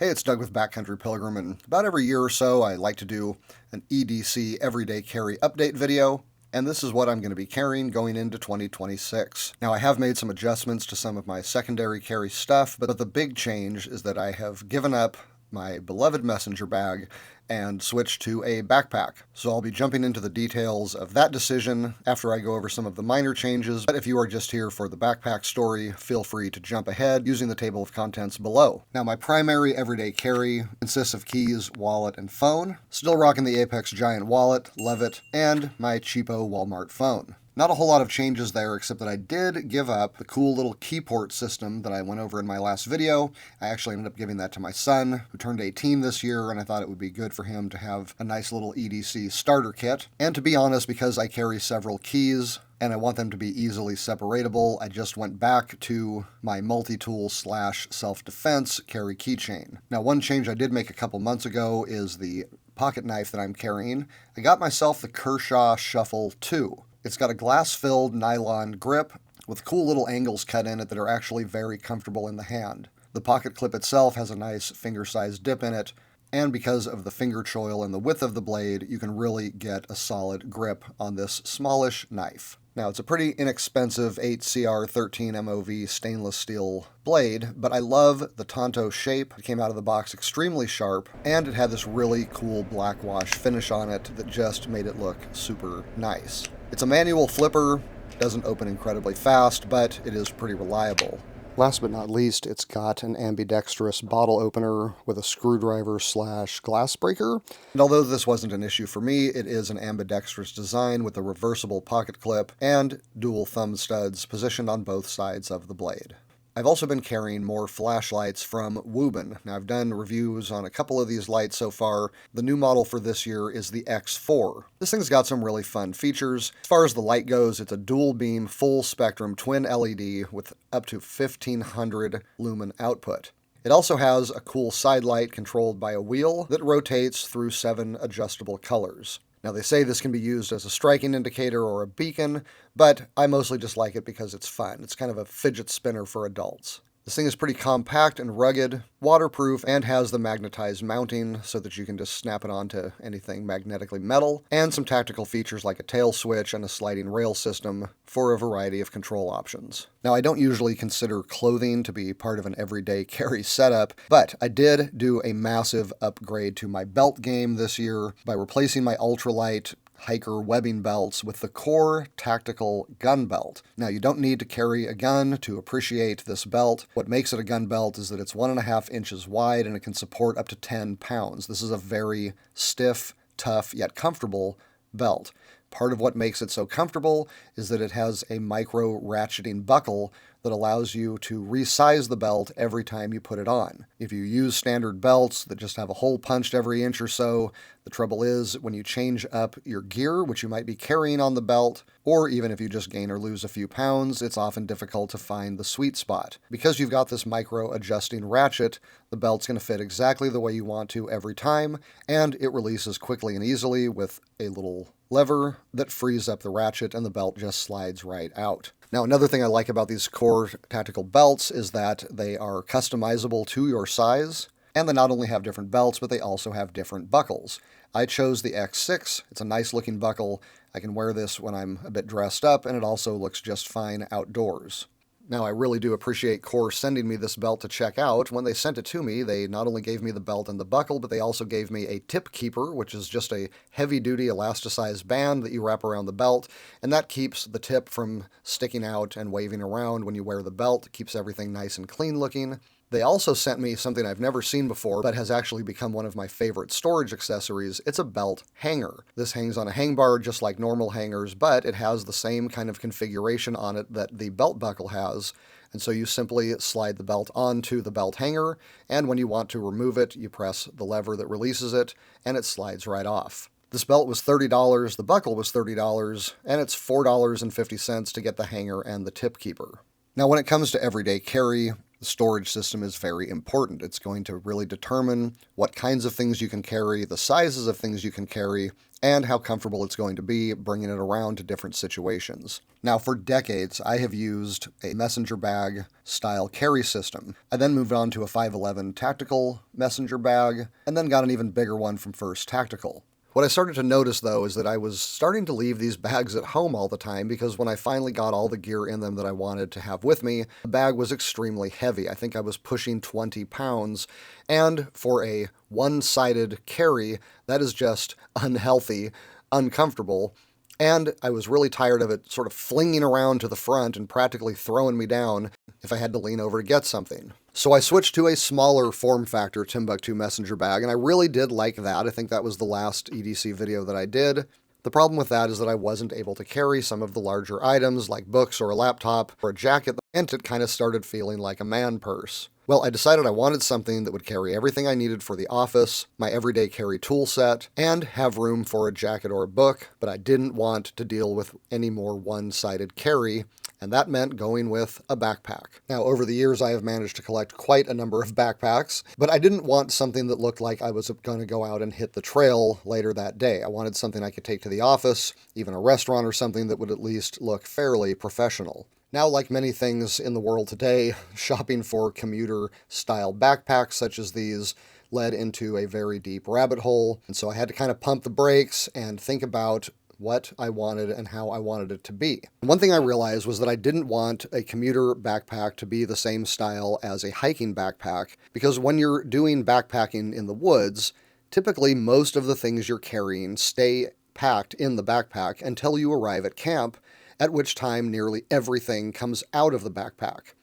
Hey, it's Doug with Backcountry Pilgrim, and about every year or so I like to do an EDC Everyday Carry Update video, and this is what I'm going to be carrying going into 2026. Now, I have made some adjustments to some of my secondary carry stuff, but the big change is that I have given up my beloved messenger bag and switched to a backpack. So I'll be jumping into the details of that decision after I go over some of the minor changes, but if you are just here for the backpack story, feel free to jump ahead using the table of contents below. Now, my primary everyday carry consists of keys, wallet, and phone. Still rocking the Apex Giant wallet, love it, and my cheapo Walmart phone. Not a whole lot of changes there, except that I did give up the cool little keyport system that I went over in my last video. I actually ended up giving that to my son, who turned 18 this year, and I thought it would be good for him to have a nice little EDC starter kit. And to be honest, because I carry several keys, and I want them to be easily separatable, I just went back to my multi-tool / self-defense carry keychain. Now, one change I did make a couple months ago is the pocket knife that I'm carrying. I got myself the Kershaw Shuffle 2. It's got a glass-filled nylon grip with cool little angles cut in it that are actually very comfortable in the hand. The pocket clip itself has a nice finger-sized dip in it, and because of the finger choil and the width of the blade, you can really get a solid grip on this smallish knife. Now, it's a pretty inexpensive 8CR13 MOV stainless steel blade, but I love the Tomtoc shape. It came out of the box extremely sharp, and it had this really cool black wash finish on it that just made it look super nice. It's a manual flipper, doesn't open incredibly fast, but it is pretty reliable. Last but not least, it's got an ambidextrous bottle opener with a screwdriver / glass breaker. And although this wasn't an issue for me, it is an ambidextrous design with a reversible pocket clip and dual thumb studs positioned on both sides of the blade. I've also been carrying more flashlights from Woobin. Now, I've done reviews on a couple of these lights so far. The new model for this year is the X4. This thing's got some really fun features. As far as the light goes, it's a dual beam, full spectrum twin LED with up to 1500 lumen output. It also has a cool side light controlled by a wheel that rotates through 7 adjustable colors. Now, they say this can be used as a striking indicator or a beacon, but I mostly just like it because it's fun. It's kind of a fidget spinner for adults. This thing is pretty compact and rugged, waterproof, and has the magnetized mounting so that you can just snap it onto anything magnetically metal, and some tactical features like a tail switch and a sliding rail system for a variety of control options. Now, I don't usually consider clothing to be part of an everyday carry setup, but I did do a massive upgrade to my belt game this year by replacing my ultralight hiker webbing belts with the core tactical gun belt. Now, you don't need to carry a gun to appreciate this belt. What makes it a gun belt is that it's 1.5 inches wide and it can support up to 10 pounds. This is a very stiff, tough, yet comfortable belt. Part of what makes it so comfortable is that it has a micro ratcheting buckle that allows you to resize the belt every time you put it on. If you use standard belts that just have a hole punched every inch or so, the trouble is when you change up your gear, which you might be carrying on the belt, or even if you just gain or lose a few pounds, it's often difficult to find the sweet spot. Because you've got this micro adjusting ratchet, the belt's going to fit exactly the way you want to every time, and it releases quickly and easily with a little lever that frees up the ratchet and the belt just slides right out. Now, another thing I like about these core tactical belts is that they are customizable to your size, and they not only have different belts, but they also have different buckles. I chose the X6. It's a nice looking buckle. I can wear this when I'm a bit dressed up, and it also looks just fine outdoors. Now, I really do appreciate Core sending me this belt to check out. When they sent it to me, they not only gave me the belt and the buckle, but they also gave me a tip keeper, which is just a heavy-duty elasticized band that you wrap around the belt, and that keeps the tip from sticking out and waving around when you wear the belt. It keeps everything nice and clean looking. They also sent me something I've never seen before, but has actually become one of my favorite storage accessories. It's a belt hanger. This hangs on a hang bar just like normal hangers, but it has the same kind of configuration on it that the belt buckle has. And so you simply slide the belt onto the belt hanger, and when you want to remove it, you press the lever that releases it, and it slides right off. This belt was $30, the buckle was $30, and it's $4.50 to get the hanger and the tip keeper. Now, when it comes to everyday carry, The storage system is very important. It's going to really determine what kinds of things you can carry, the sizes of things you can carry, and how comfortable it's going to be bringing it around to different situations. Now, for decades, I have used a messenger bag style carry system. I then moved on to a 511 tactical messenger bag, and then got an even bigger one from First Tactical. What I started to notice, though, is that I was starting to leave these bags at home all the time because when I finally got all the gear in them that I wanted to have with me, the bag was extremely heavy. I think I was pushing 20 pounds, and for a one-sided carry, that is just unhealthy, uncomfortable, and I was really tired of it sort of flinging around to the front and practically throwing me down if I had to lean over to get something. So I switched to a smaller form factor Timbuktu messenger bag, and I really did like that. I think that was the last EDC video that I did. The problem with that is that I wasn't able to carry some of the larger items like books or a laptop or a jacket, and it kind of started feeling like a man purse. Well, I decided I wanted something that would carry everything I needed for the office, my everyday carry tool set, and have room for a jacket or a book, but I didn't want to deal with any more one-sided carry, and that meant going with a backpack. Now, over the years, I have managed to collect quite a number of backpacks, but I didn't want something that looked like I was going to go out and hit the trail later that day. I wanted something I could take to the office, even a restaurant or something that would at least look fairly professional. Now, like many things in the world today, shopping for commuter-style backpacks such as these led into a very deep rabbit hole, and so I had to kind of pump the brakes and think about what I wanted and how I wanted it to be. And one thing I realized was that I didn't want a commuter backpack to be the same style as a hiking backpack, because when you're doing backpacking in the woods, typically most of the things you're carrying stay packed in the backpack until you arrive at camp, at which time nearly everything comes out of the backpack.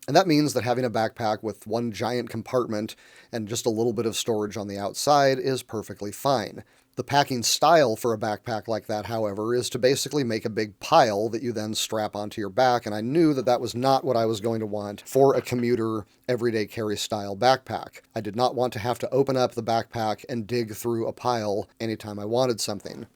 And that means that having a backpack with one giant compartment and just a little bit of storage on the outside is perfectly fine. The packing style for a backpack like that, however, is to basically make a big pile that you then strap onto your back, and I knew that that was not what I was going to want for a commuter, everyday carry style backpack. I did not want to have to open up the backpack and dig through a pile anytime I wanted something.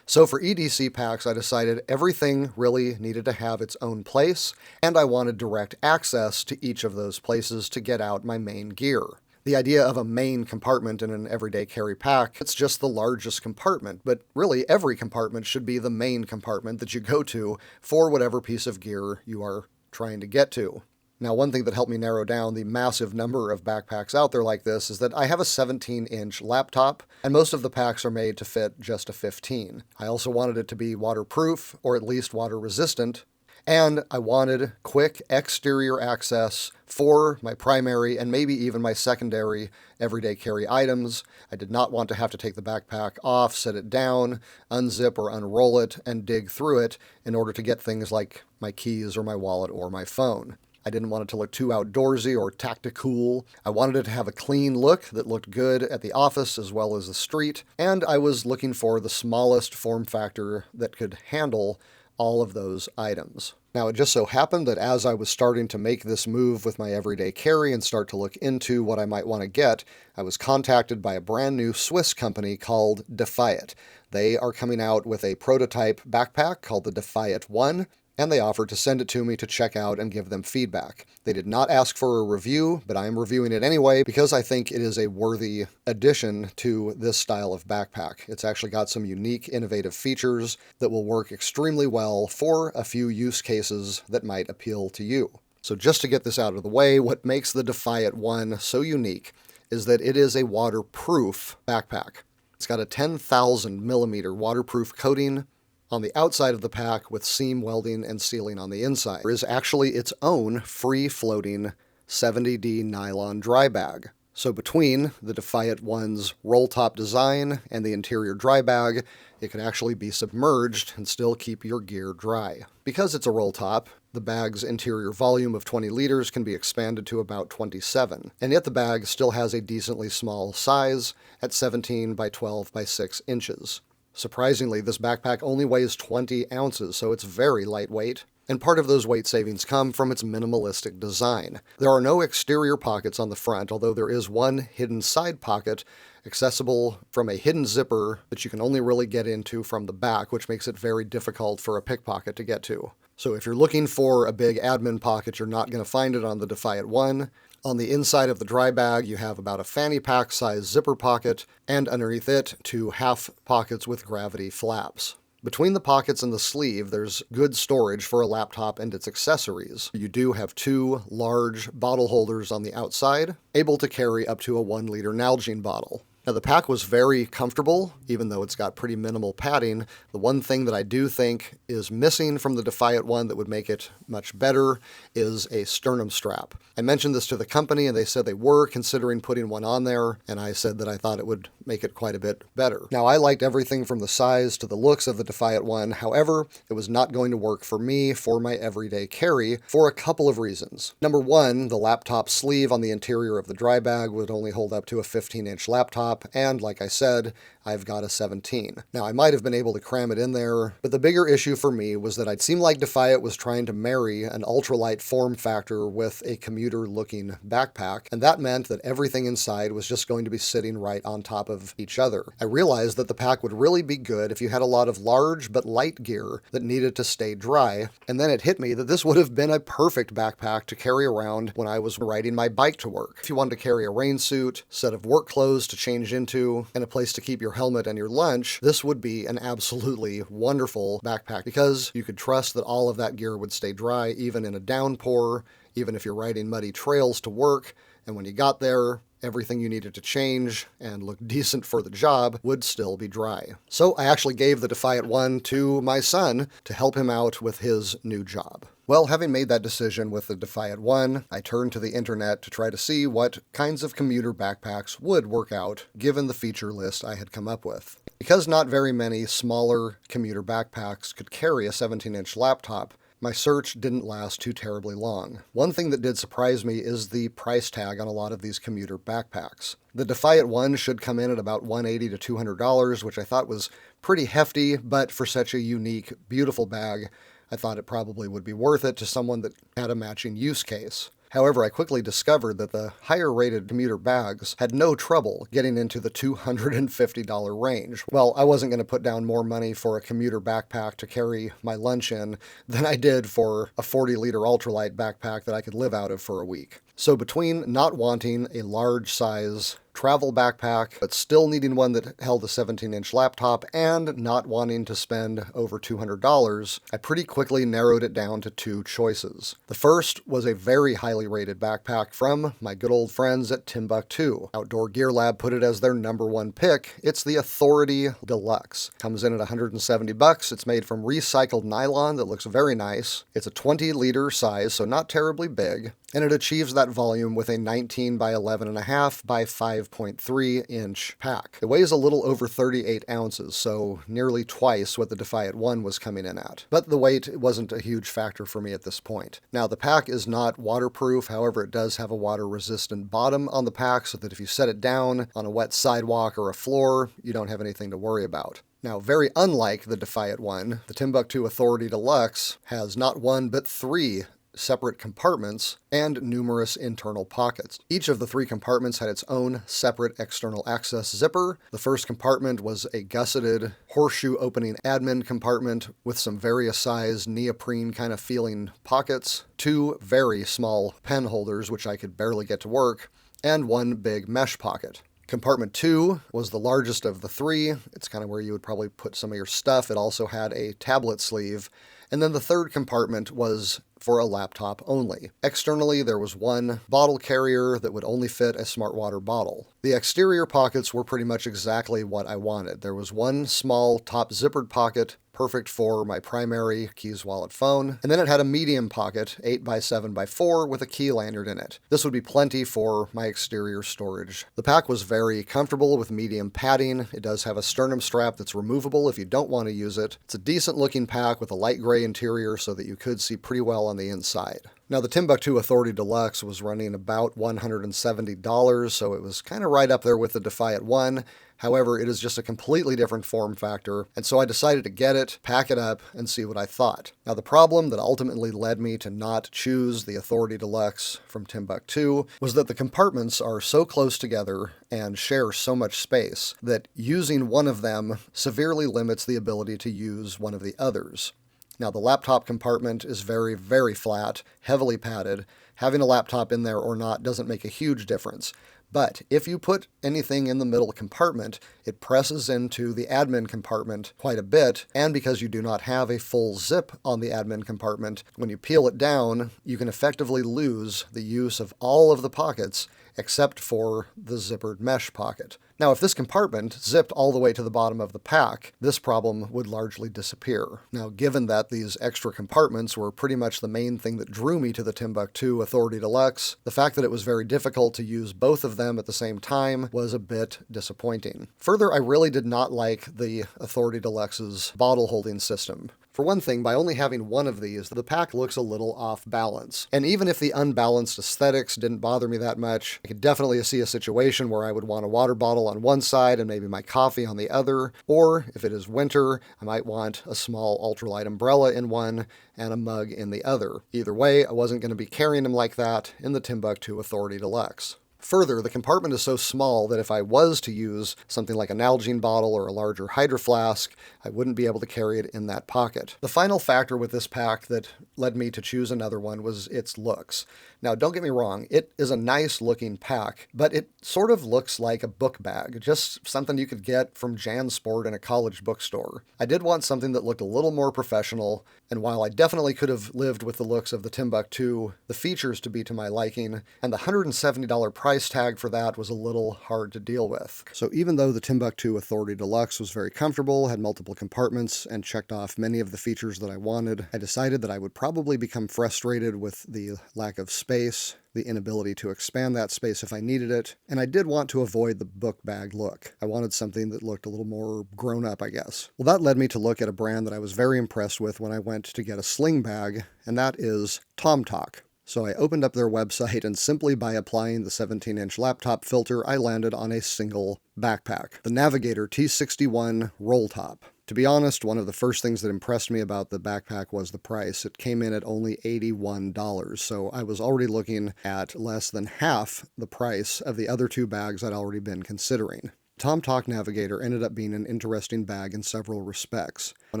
So for EDC packs, I decided everything really needed to have its own place, and I wanted direct access to each of those places to get out my main gear. The idea of a main compartment in an everyday carry pack, it's just the largest compartment, but really every compartment should be the main compartment that you go to for whatever piece of gear you are trying to get to. Now, one thing that helped me narrow down the massive number of backpacks out there like this is that I have a 17-inch laptop, and most of the packs are made to fit just a 15. I also wanted it to be waterproof, or at least water-resistant, and I wanted quick exterior access for my primary and maybe even my secondary everyday carry items. I did not want to have to take the backpack off, set it down, unzip or unroll it, and dig through it in order to get things like my keys or my wallet or my phone. I didn't want it to look too outdoorsy or tactical. I wanted it to have a clean look that looked good at the office as well as the street, and I was looking for the smallest form factor that could handle all of those items. Now, it just so happened that as I was starting to make this move with my everyday carry and start to look into what I might want to get, I was contacted by a brand new Swiss company called Defiant. They are coming out with a prototype backpack called the Defiant 1, and they offered to send it to me to check out and give them feedback. They did not ask for a review, but I am reviewing it anyway because I think it is a worthy addition to this style of backpack. It's actually got some unique, innovative features that will work extremely well for a few use cases that might appeal to you. So just to get this out of the way, what makes the Defiant 1 so unique is that it is a waterproof backpack. It's got a 10,000 millimeter waterproof coating on the outside of the pack with seam welding and sealing on the inside. There is actually its own free-floating 70D nylon dry bag. So between the Defiant 1's roll-top design and the interior dry bag, it could actually be submerged and still keep your gear dry. Because it's a roll-top, the bag's interior volume of 20 liters can be expanded to about 27, and yet the bag still has a decently small size at 17 by 12 by 6 inches. Surprisingly, this backpack only weighs 20 ounces, so it's very lightweight, and part of those weight savings come from its minimalistic design. There are no exterior pockets on the front, although there is one hidden side pocket accessible from a hidden zipper that you can only really get into from the back, which makes it very difficult for a pickpocket to get to. So if you're looking for a big admin pocket, you're not going to find it on the Defiant 1. On the inside of the dry bag, you have about a fanny pack size zipper pocket, and underneath it, 2 half pockets with gravity flaps. Between the pockets and the sleeve, there's good storage for a laptop and its accessories. You do have 2 large bottle holders on the outside, able to carry up to a 1-liter Nalgene bottle. Now, the pack was very comfortable, even though it's got pretty minimal padding. The one thing that I do think is missing from the Defiant 1 that would make it much better is a sternum strap. I mentioned this to the company, and they said they were considering putting one on there, and I said that I thought it would make it quite a bit better. Now, I liked everything from the size to the looks of the Defiant 1. However, it was not going to work for me for my everyday carry for a couple of reasons. Number one, the laptop sleeve on the interior of the dry bag would only hold up to a 15-inch laptop, and like I said, I've got a 17. Now, I might have been able to cram it in there, but the bigger issue for me was that it seemed like Defiant was trying to marry an ultralight form factor with a commuter-looking backpack, and that meant that everything inside was just going to be sitting right on top of each other. I realized that the pack would really be good if you had a lot of large but light gear that needed to stay dry, and then it hit me that this would have been a perfect backpack to carry around when I was riding my bike to work. If you wanted to carry a rain suit, set of work clothes to change into, and a place to keep your helmet and your lunch, this would be an absolutely wonderful backpack because you could trust that all of that gear would stay dry even in a downpour, even if you're riding muddy trails to work, and when you got there, everything you needed to change and look decent for the job would still be dry. So I actually gave the Defiant 1 to my son to help him out with his new job. Well, having made that decision with the Defiant 1, I turned to the internet to try to see what kinds of commuter backpacks would work out given the feature list I had come up with. Because not very many smaller commuter backpacks could carry a 17-inch laptop, my search didn't last too terribly long. One thing that did surprise me is the price tag on a lot of these commuter backpacks. The Defiant 1 should come in at about $180 to $200, which I thought was pretty hefty, but for such a unique, beautiful bag, I thought it probably would be worth it to someone that had a matching use case. However, I quickly discovered that the higher-rated commuter bags had no trouble getting into the $250 range. Well, I wasn't going to put down more money for a commuter backpack to carry my lunch in than I did for a 40-liter ultralight backpack that I could live out of for a week. So between not wanting a large size travel backpack, but still needing one that held a 17-inch laptop, and not wanting to spend over $200, I pretty quickly narrowed it down to 2 choices. The first was a very highly rated backpack from my good old friends at Timbuk2. Outdoor Gear Lab put it as their #1 pick. It's the Authority Deluxe. Comes in at $170. It's made from recycled nylon that looks very nice. It's a 20-liter size, so not terribly big, and it achieves that volume with a 19 by 11.5 by 5.3 inch pack. It weighs a little over 38 ounces, so nearly twice what the Defiant 1 was coming in at. But the weight wasn't a huge factor for me at this point. Now, the pack is not waterproof, however, it does have a water-resistant bottom on the pack so that if you set it down on a wet sidewalk or a floor, you don't have anything to worry about. Now, very unlike the Defiant 1, the Timbuk2 Authority Deluxe has not 1 but 3 separate compartments and numerous internal pockets. Each of the 3 compartments had its own separate external access zipper. The first compartment was a gusseted horseshoe opening admin compartment with some various size neoprene kind of feeling pockets, 2 very small pen holders which I could barely get to work, and 1 big mesh pocket. Compartment 2 was the largest of the 3. It's kind of where you would probably put some of your stuff. It also had a tablet sleeve. And then the third compartment was for a laptop only. Externally, there was 1 bottle carrier that would only fit a smart water bottle. The exterior pockets were pretty much exactly what I wanted. There was 1 small top zippered pocket, perfect for my primary keys, wallet, phone, and then it had a medium pocket, 8 by 7 by 4, with a key lanyard in it. This would be plenty for my exterior storage. The pack was very comfortable with medium padding. It does have a sternum strap that's removable if you don't want to use it. It's a decent looking pack with a light gray interior so that you could see pretty well on the inside. Now, the Timbuk2 Authority Deluxe was running about $170, so it was kind of right up there with the Defiant 1. However, it is just a completely different form factor, and so I decided to get it, pack it up, and see what I thought. Now, the problem that ultimately led me to not choose the Authority Deluxe from Timbuk2 was that the compartments are so close together and share so much space that using one of them severely limits the ability to use one of the others. Now, the laptop compartment is very, very flat, heavily padded. Having a laptop in there or not doesn't make a huge difference. But if you put anything in the middle compartment, it presses into the admin compartment quite a bit, and because you do not have a full zip on the admin compartment, when you peel it down, you can effectively lose the use of all of the pockets except for the zippered mesh pocket. Now, if this compartment zipped all the way to the bottom of the pack, this problem would largely disappear. Now, given that these extra compartments were pretty much the main thing that drew me to the Timbuk2 Authority Deluxe, the fact that it was very difficult to use both of them at the same time was a bit disappointing. Further, I really did not like the Authority Deluxe's bottle holding system. For one thing, by only having one of these, the pack looks a little off balance. And even if the unbalanced aesthetics didn't bother me that much, I could definitely see a situation where I would want a water bottle on one side and maybe my coffee on the other, or if it is winter, I might want a small ultralight umbrella in one and a mug in the other. Either way, I wasn't going to be carrying them like that in the Timbuk2 Authority Deluxe. Further, the compartment is so small that if I was to use something like a Nalgene bottle or a larger Hydro Flask, I wouldn't be able to carry it in that pocket. The final factor with this pack that led me to choose another one was its looks. Now, don't get me wrong, it is a nice looking pack, but it sort of looks like a book bag, just something you could get from JanSport in a college bookstore. I did want something that looked a little more professional, and while I definitely could have lived with the looks of the Timbuk2, the features to be to my liking, and the $170 price tag for that was a little hard to deal with. So even though the Timbuk2 Authority Deluxe was very comfortable, had multiple compartments, and checked off many of the features that I wanted, I decided that I would probably become frustrated with the lack of space, the inability to expand that space if I needed it, and I did want to avoid the book bag look. I wanted something that looked a little more grown up, I guess. Well, that led me to look at a brand that I was very impressed with when I went to get a sling bag, and that is Tomtoc. So I opened up their website, and simply by applying the 17-inch laptop filter, I landed on a single backpack, the Navigator T61 Rolltop. To be honest, one of the first things that impressed me about the backpack was the price. It came in at only $81, so I was already looking at less than half the price of the other two bags I'd already been considering. Tomtoc Navigator ended up being an interesting bag in several respects. One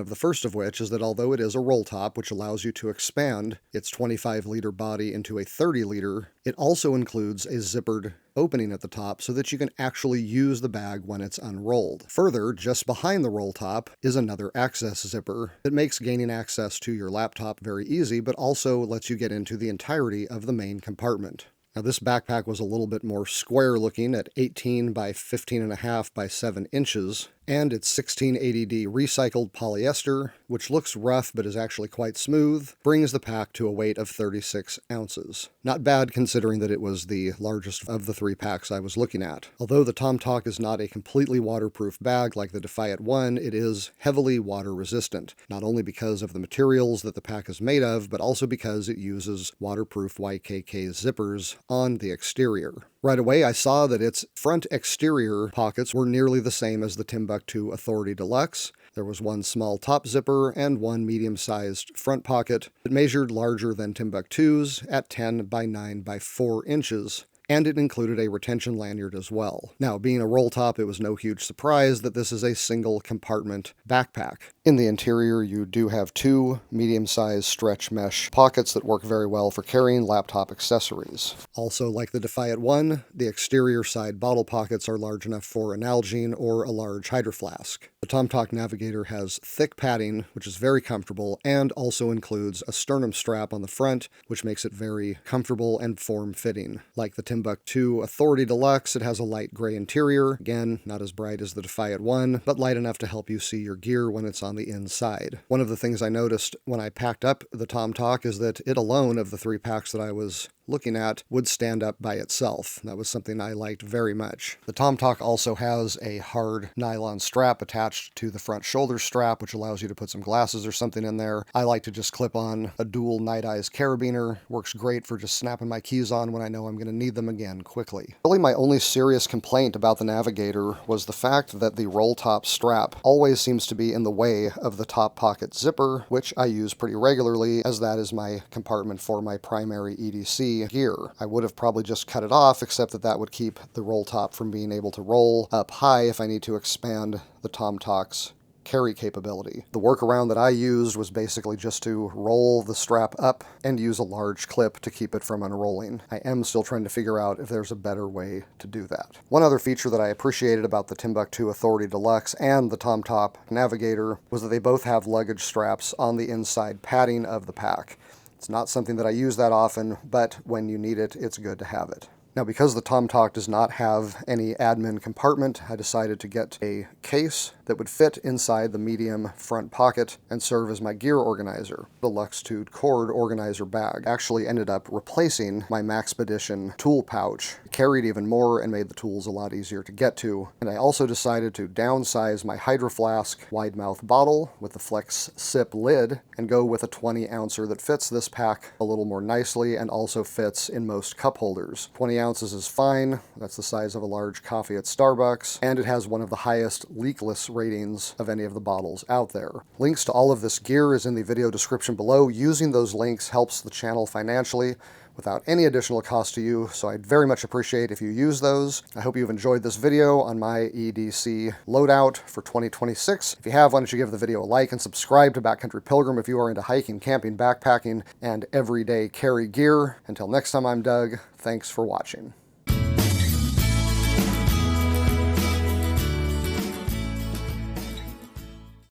of the first of which is that although it is a roll top, which allows you to expand its 25-liter body into a 30-liter, it also includes a zippered opening at the top so that you can actually use the bag when it's unrolled. Further, just behind the roll top is another access zipper that makes gaining access to your laptop very easy, but also lets you get into the entirety of the main compartment. Now, this backpack was a little bit more square looking at 18 by 15.5 by 7 inches, and it's 1680D recycled polyester, which looks rough but is actually quite smooth, brings the pack to a weight of 36 ounces. Not bad considering that it was the largest of the three packs I was looking at. Although the Tomtoc is not a completely waterproof bag like the Defiant 1, it is heavily water resistant, not only because of the materials that the pack is made of, but also because it uses waterproof YKK zippers on the exterior. Right away, I saw that its front exterior pockets were nearly the same as the Timbuk2 Authority Deluxe. There was one small top zipper and one medium-sized front pocket. It measured larger than Timbuk2's at 10 by 9 by 4 inches. And it included a retention lanyard as well. Now, being a roll top, it was no huge surprise that this is a single compartment backpack. In the interior, you do have two medium-sized stretch mesh pockets that work very well for carrying laptop accessories. Also, like the Defiant 1, the exterior side bottle pockets are large enough for a Nalgene or a large Hydro Flask. The Tomtoc Navigator has thick padding, which is very comfortable, and also includes a sternum strap on the front, which makes it very comfortable and form-fitting. Like the Timbuk2 Authority Deluxe, it has a light gray interior. Again, not as bright as the Defiant 1, but light enough to help you see your gear when it's on the inside. One of the things I noticed when I packed up the Tomtoc is that it alone, of the three packs that I was looking at, would stand up by itself. That was something I liked very much. The Tomtoc also has a hard nylon strap attached to the front shoulder strap, which allows you to put some glasses or something in there. I like to just clip on a dual Night Eyes carabiner. Works great for just snapping my keys on when I know I'm going to need them again quickly. Really, my only serious complaint about the Navigator was the fact that the roll top strap always seems to be in the way of the top pocket zipper, which I use pretty regularly, as that is my compartment for my primary EDC gear. I would have probably just cut it off, except that that would keep the roll top from being able to roll up high if I need to expand the Tomtoc's carry capability. The workaround that I used was basically just to roll the strap up and use a large clip to keep it from unrolling. I am still trying to figure out if there's a better way to do that. One other feature that I appreciated about the Timbuk2 Authority Deluxe and the Tomtoc Navigator was that they both have luggage straps on the inside padding of the pack. It's not something that I use that often, but when you need it, it's good to have it. Now, because the Tomtoc does not have any admin compartment, I decided to get a case that would fit inside the medium front pocket and serve as my gear organizer. The Luxtude cord organizer bag actually ended up replacing my Maxpedition tool pouch. It carried even more and made the tools a lot easier to get to. And I also decided to downsize my Hydro Flask wide mouth bottle with the Flex Sip lid and go with a 20-ouncer that fits this pack a little more nicely and also fits in most cup holders. 20 ounces is fine. That's the size of a large coffee at Starbucks, and it has one of the highest leakless ratings of any of the bottles out there. Links to all of this gear is in the video description below. Using those links helps the channel financially without any additional cost to you, so I'd very much appreciate if you use those. I hope you've enjoyed this video on my EDC loadout for 2026. If you have, why don't you give the video a like and subscribe to Backcountry Pilgrim if you are into hiking, camping, backpacking, and everyday carry gear. Until next time, I'm Doug. Thanks for watching.